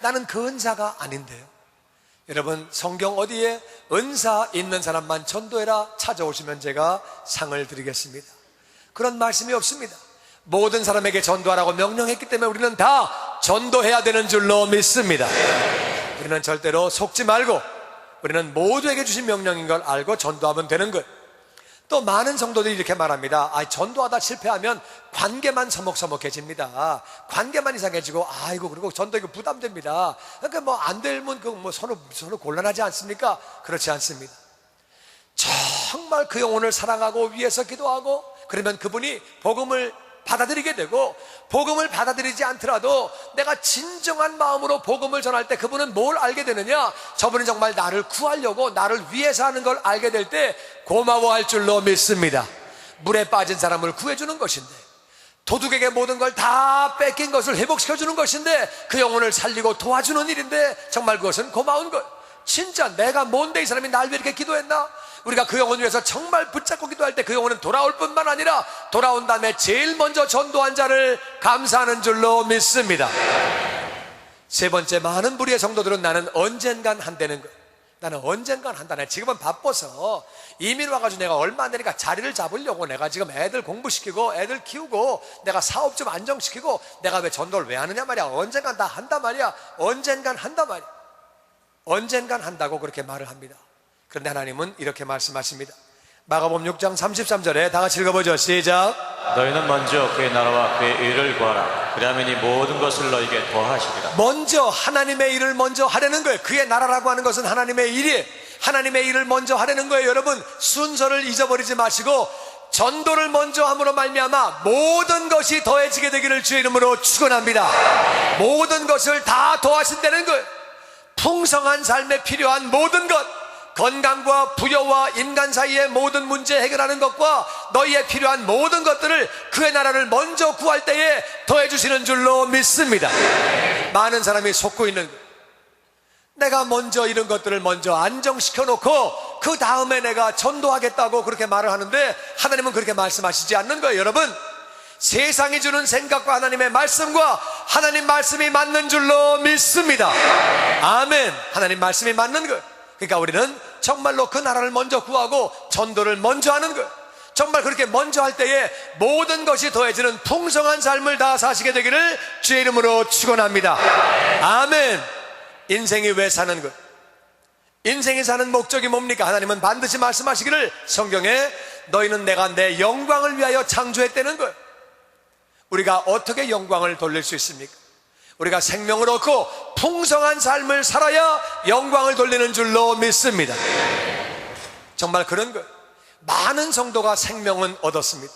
나는 그 은사가 아닌데요. 여러분 성경 어디에 은사 있는 사람만 전도해라 찾아오시면 제가 상을 드리겠습니다. 그런 말씀이 없습니다. 모든 사람에게 전도하라고 명령했기 때문에 우리는 다 전도해야 되는 줄로 믿습니다. 우리는 절대로 속지 말고 우리는 모두에게 주신 명령인 걸 알고 전도하면 되는 거예요. 또 많은 성도들이 이렇게 말합니다. 전도하다 실패하면 관계만 서먹서먹해집니다. 관계만 이상해지고 아이고 그리고 전도 이거 부담됩니다. 그러니까 뭐 안 되면 서로 곤란하지 않습니까? 그렇지 않습니다. 정말 그 영혼을 사랑하고 위해서 기도하고 그러면 그분이 복음을 받아들이게 되고, 복음을 받아들이지 않더라도 내가 진정한 마음으로 복음을 전할 때 그분은 뭘 알게 되느냐? 저분은 정말 나를 구하려고 나를 위해서 하는 걸 알게 될 때 고마워할 줄로 믿습니다. 물에 빠진 사람을 구해주는 것인데, 도둑에게 모든 걸 다 뺏긴 것을 회복시켜주는 것인데, 그 영혼을 살리고 도와주는 일인데 정말 그것은 고마운 것. 진짜 내가 뭔데 이 사람이 날 왜 이렇게 기도했나? 우리가 그 영혼을 위해서 정말 붙잡고 기도할 때 그 영혼은 돌아올 뿐만 아니라 돌아온 다음에 제일 먼저 전도한 자를 감사하는 줄로 믿습니다. 세 번째, 많은 부류의 성도들은 나는 언젠간 한다는 거. 나는 언젠간 한다. 내가 지금은 바빠서 이민 와가지고 내가 얼마 안 되니까 자리를 잡으려고 내가 지금 애들 공부시키고 애들 키우고 내가 사업 좀 안정시키고 내가 왜 전도를 왜 하느냐 말이야. 언젠간 다 한단 말이야. 언젠간 한단 말이야. 언젠간 한다고 그렇게 말을 합니다. 그런데 하나님은 이렇게 말씀하십니다. 마가복음 6장 33절에 다 같이 읽어보죠. 시작.
너희는 먼저 그의 나라와 그의 의를 구하라. 그리하면 이 모든 것을 너희에게 더하시리라.
먼저 하나님의 일을 먼저 하려는 거예요. 그의 나라라고 하는 것은 하나님의 일이에요. 하나님의 일을 먼저 하려는 거예요. 여러분, 순서를 잊어버리지 마시고 전도를 먼저 함으로 말미암아 모든 것이 더해지게 되기를 주의 이름으로 축원합니다. 모든 것을 다 더하신다는 거예요. 풍성한 삶에 필요한 모든 것, 건강과 부여와 인간 사이의 모든 문제 해결하는 것과 너희에 필요한 모든 것들을 그의 나라를 먼저 구할 때에 더해주시는 줄로 믿습니다. 많은 사람이 속고 있는 거예요. 내가 먼저 이런 것들을 먼저 안정시켜 놓고 그 다음에 내가 전도하겠다고 그렇게 말을 하는데 하나님은 그렇게 말씀하시지 않는 거예요. 여러분, 세상이 주는 생각과 하나님의 말씀과 하나님 말씀이 맞는 줄로 믿습니다. 아멘. 하나님 말씀이 맞는 거예요. 그러니까 우리는 정말로 그 나라를 먼저 구하고 전도를 먼저 하는 거예요. 정말 그렇게 먼저 할 때에 모든 것이 더해지는 풍성한 삶을 다 사시게 되기를 주의 이름으로 축원합니다. 아멘. 인생이 왜 사는 것? 인생이 사는 목적이 뭡니까? 하나님은 반드시 말씀하시기를 성경에 너희는 내가 내 영광을 위하여 창조했다는 거예요. 우리가 어떻게 영광을 돌릴 수 있습니까? 우리가 생명을 얻고 풍성한 삶을 살아야 영광을 돌리는 줄로 믿습니다. 정말 그런 거예요. 많은 성도가 생명은 얻었습니다.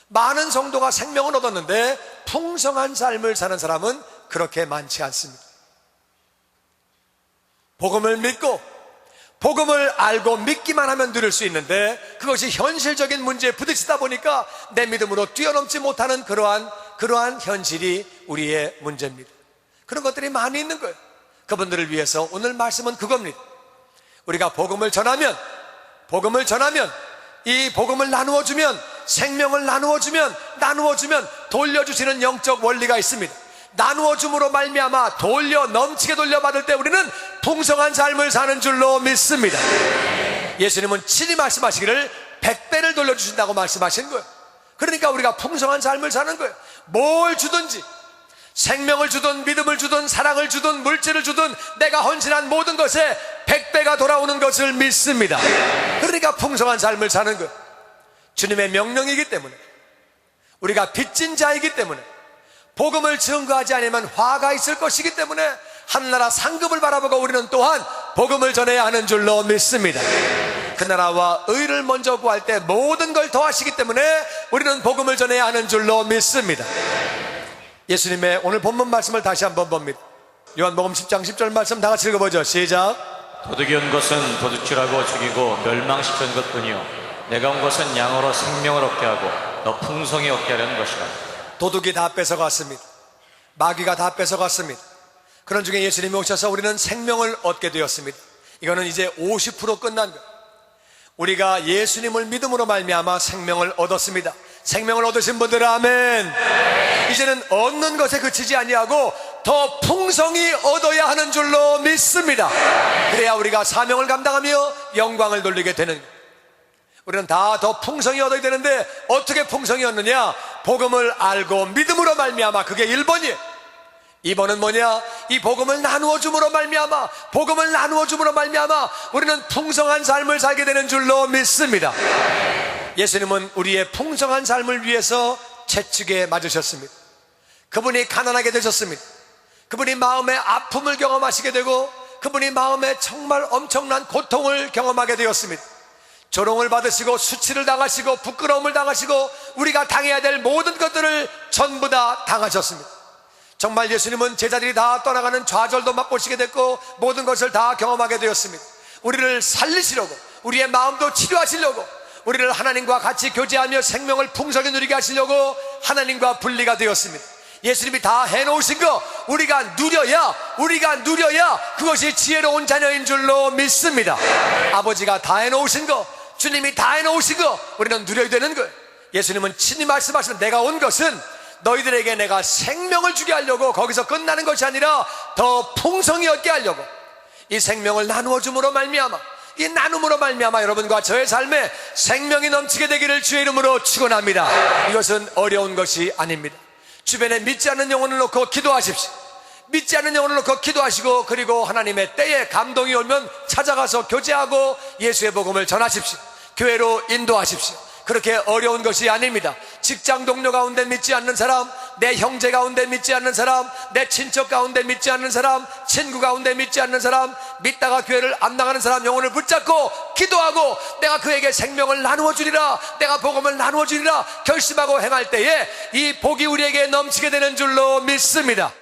많은 성도가 생명을 얻었는데 풍성한 삶을 사는 사람은 그렇게 많지 않습니다. 복음을 믿고 복음을 알고 믿기만 하면 누릴 수 있는데 그것이 현실적인 문제에 부딪히다 보니까 내 믿음으로 뛰어넘지 못하는 그러한 현실이 우리의 문제입니다. 그런 것들이 많이 있는 거예요. 그분들을 위해서 오늘 말씀은 그겁니다. 우리가 복음을 전하면 이 복음을 나누어주면, 생명을 나누어주면 돌려주시는 영적 원리가 있습니다. 나누어줌으로 말미암아 넘치게 돌려받을 때 우리는 풍성한 삶을 사는 줄로 믿습니다. 예수님은 친히 말씀하시기를 100배를 돌려주신다고 말씀하신 거예요. 그러니까 우리가 풍성한 삶을 사는 거예요. 뭘 주든지, 생명을 주든 믿음을 주든 사랑을 주든 물질을 주든 내가 헌신한 모든 것에 100배가 돌아오는 것을 믿습니다. 그러니까 풍성한 삶을 사는 거예요. 주님의 명령이기 때문에, 우리가 빚진 자이기 때문에, 복음을 증거하지 않으면 화가 있을 것이기 때문에 하늘나라 상급을 바라보고 우리는 또한 복음을 전해야 하는 줄로 믿습니다. 그 나라와 의를 먼저 구할 때 모든 걸 더하시기 때문에 우리는 복음을 전해야 하는 줄로 믿습니다. 예수님의 오늘 본문 말씀을 다시 한번 봅니다. 요한복음 10장 10절 말씀 다 같이 읽어보죠. 시작.
도둑이 온 것은 도둑질하고 죽이고 멸망시키는 것뿐이요 내가 온 것은 양으로 생명을 얻게 하고 더 풍성히 얻게 하려는 것이라.
도둑이 다 뺏어갔습니다. 마귀가 다 뺏어갔습니다. 그런 중에 예수님이 오셔서 우리는 생명을 얻게 되었습니다. 이거는 이제 50% 끝난 것. 우리가 예수님을 믿음으로 말미암아 생명을 얻었습니다. 생명을 얻으신 분들은 아멘. 이제는 얻는 것에 그치지 아니하고 더 풍성히 얻어야 하는 줄로 믿습니다. 그래야 우리가 사명을 감당하며 영광을 돌리게 되는 것. 우리는 다 더 풍성히 얻어야 되는데 어떻게 풍성히 얻느냐? 복음을 알고 믿음으로 말미암아. 그게 1번이에요. 2번은 뭐냐? 이 복음을 나누어 줌으로 말미암아, 복음을 나누어 줌으로 말미암아 우리는 풍성한 삶을 살게 되는 줄로 믿습니다. 예수님은 우리의 풍성한 삶을 위해서 채찍에 맞으셨습니다. 그분이 가난하게 되셨습니다. 그분이 마음의 아픔을 경험하시게 되고 그분이 마음에 정말 엄청난 고통을 경험하게 되었습니다. 조롱을 받으시고 수치를 당하시고 부끄러움을 당하시고 우리가 당해야 될 모든 것들을 전부 다 당하셨습니다. 정말 예수님은 제자들이 다 떠나가는 좌절도 맛보시게 됐고 모든 것을 다 경험하게 되었습니다. 우리를 살리시려고, 우리의 마음도 치료하시려고, 우리를 하나님과 같이 교제하며 생명을 풍성히 누리게 하시려고 하나님과 분리가 되었습니다. 예수님이 다 해놓으신 거 우리가 누려야 그것이 지혜로운 자녀인 줄로 믿습니다. 아버지가 다 해놓으신 거, 주님이 다 해놓으신 거 우리는 누려야 되는 거예요. 예수님은 친히 말씀하시면 내가 온 것은 너희들에게 내가 생명을 주게 하려고, 거기서 끝나는 것이 아니라 더 풍성히 얻게 하려고 이 생명을 나누어 줌으로 말미암아, 이 나눔으로 말미암아 여러분과 저의 삶에 생명이 넘치게 되기를 주의 이름으로 축원합니다. 이것은 어려운 것이 아닙니다. 주변에 믿지 않는 영혼을 놓고 기도하십시오. 믿지 않는 영혼을 놓고 기도하시고 그리고 하나님의 때에 감동이 오면 찾아가서 교제하고 예수의 복음을 전하십시오. 교회로 인도하십시오. 그렇게 어려운 것이 아닙니다. 직장 동료 가운데 믿지 않는 사람, 내 형제 가운데 믿지 않는 사람, 내 친척 가운데 믿지 않는 사람, 친구 가운데 믿지 않는 사람, 믿다가 교회를 안 나가는 사람 영혼을 붙잡고 기도하고 내가 그에게 생명을 나누어 주리라, 내가 복음을 나누어 주리라 결심하고 행할 때에 이 복이 우리에게 넘치게 되는 줄로 믿습니다.